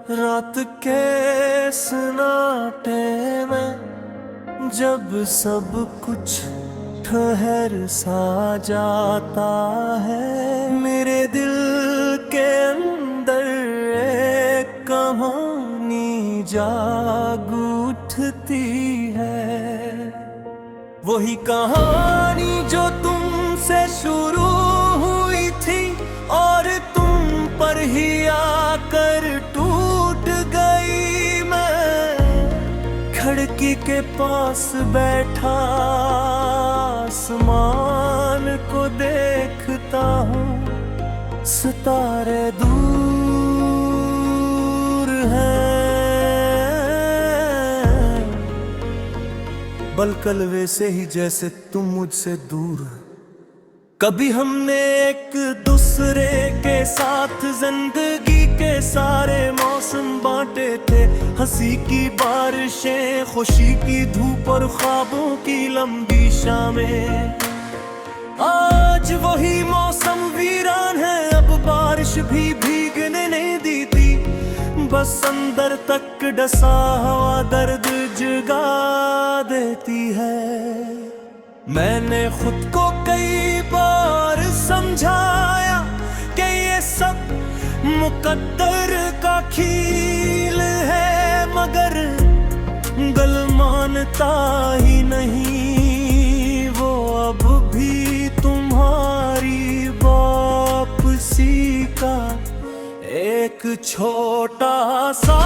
रात के सन्नाटे में जब सब कुछ ठहर सा जाता है, मेरे दिल के अंदर एक कहानी जाग उठती है। वही कहानी जो तुमसे शुरू हुई थी और तुम पर ही आकर टूट गई। मैं खिड़की के पास बैठा आसमान को देखता हूँ, सितारे दूर हैं, बलकल वैसे ही जैसे तुम मुझसे दूर। कभी हमने एक दूसरे के साथ जिंदगी के सारे मौसम बांटे थे, हंसी की बारिशें, खुशी की धूप और ख्वाबों की लंबी शामें। आज वही मौसम वीरान है, अब बारिश भी भीगने नहीं देती, बस अंदर तक डसा हवा दर्द जगा देती है। मैंने खुद को कई बार समझाया कि ये सब मुकद्दर का खेल है, मगर दिल मानता ही नहीं। वो अब भी तुम्हारी वापसी का एक छोटा सा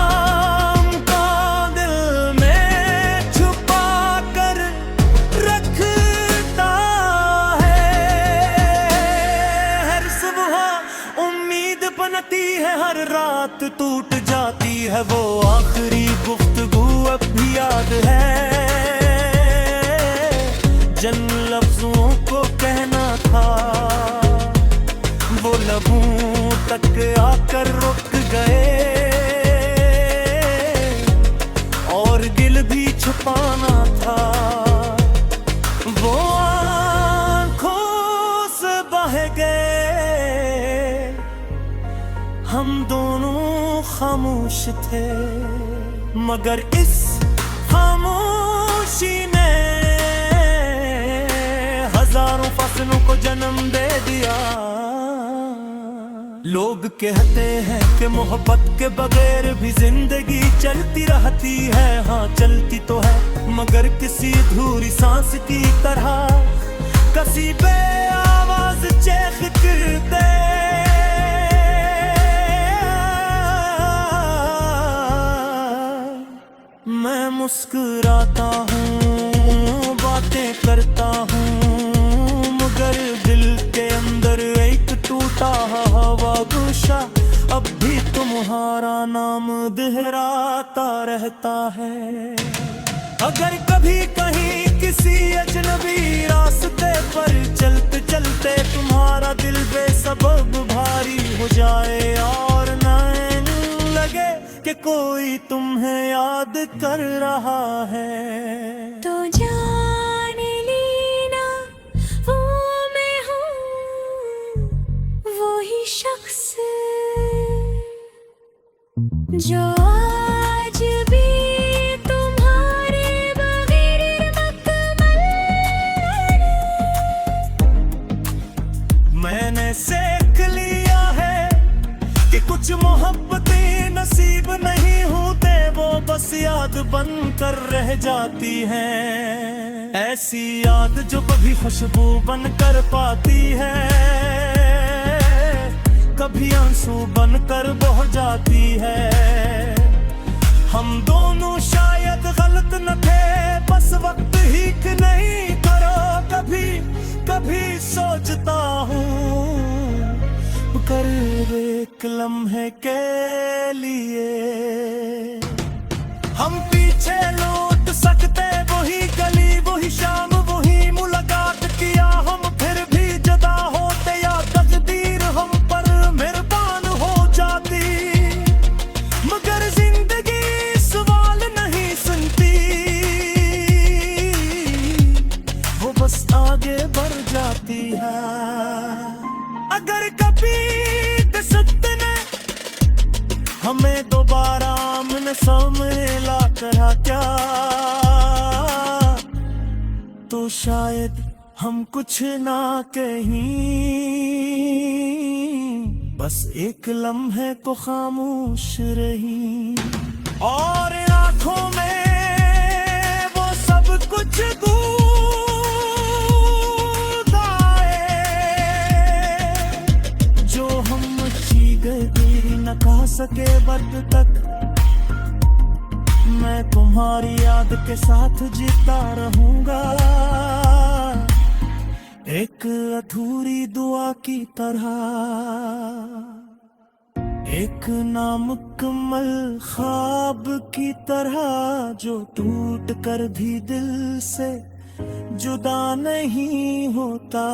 है, हर रात टूट जाती है। वो आखिरी गुफ्तगू अब भी याद है, जिन लफ्जों को कहना था वो लबों तक आकर रुक गए, और गिल भी छुपाना था वो आंखों से बह गए। हम दोनों खामोश थे, मगर इस खामोशी ने हजारों फसलों को जन्म दे दिया। लोग कहते हैं कि मोहब्बत के बगैर भी जिंदगी चलती रहती है। हाँ चलती तो है, मगर किसी अधूरी सांस की तरह, कसी बे आवाज चेख करते। मैं मुस्कुराता हूँ, बातें करता हूँ, मगर दिल के अंदर एक टूटा हवा गुस्सा अब भी तुम्हारा नाम दोहराता रहता है। अगर कभी कहीं किसी अजनबी रास्ते पर चलते चलते तुम्हारा दिल बेसबब भारी हो जाए और नैन लगे कि कोई तुम्हें याद कर रहा है, तो जान लेना वो मैं हूँ, वो ही शख्स जो आज भी तुम्हारे बगैर मुकम्मल है। मैंने सीख लिया है कि कुछ मोहब्बतें नसीब नहीं होते, वो बस याद बन कर रह जाती हैं। ऐसी याद जो कभी खुशबू बन कर पाती है, कभी आंसू बन कर बह जाती है। हम दोनों शायद गलत न थे, बस वक्त ही कि नहीं करो। कभी कभी सोचता हूँ कर एक लम्हे के लिए हम पीछे लौट सकते। वही गली, वही शाम, वही मुलाकात किया हम, फिर भी जुदा होते या तकदीर हम पर मेहरबान हो जाती। मगर जिंदगी सवाल नहीं सुनती, वो बस आगे बढ़ जाती है। अगर कभी किस्मत ने हमें दोबारा न सम्मेला करा क्या, तो शायद हम कुछ ना कहीं, बस एक लम्हे को खामोश रही। और आंखों में वो सब कुछ गूंज आए जो हम गए न कह सके वक्त तक। मैं तुम्हारी याद के साथ जीता रहूंगा, एक अधूरी दुआ की तरह, एक नामुकम्मल ख्वाब की तरह जो टूट कर भी दिल से जुदा नहीं होता।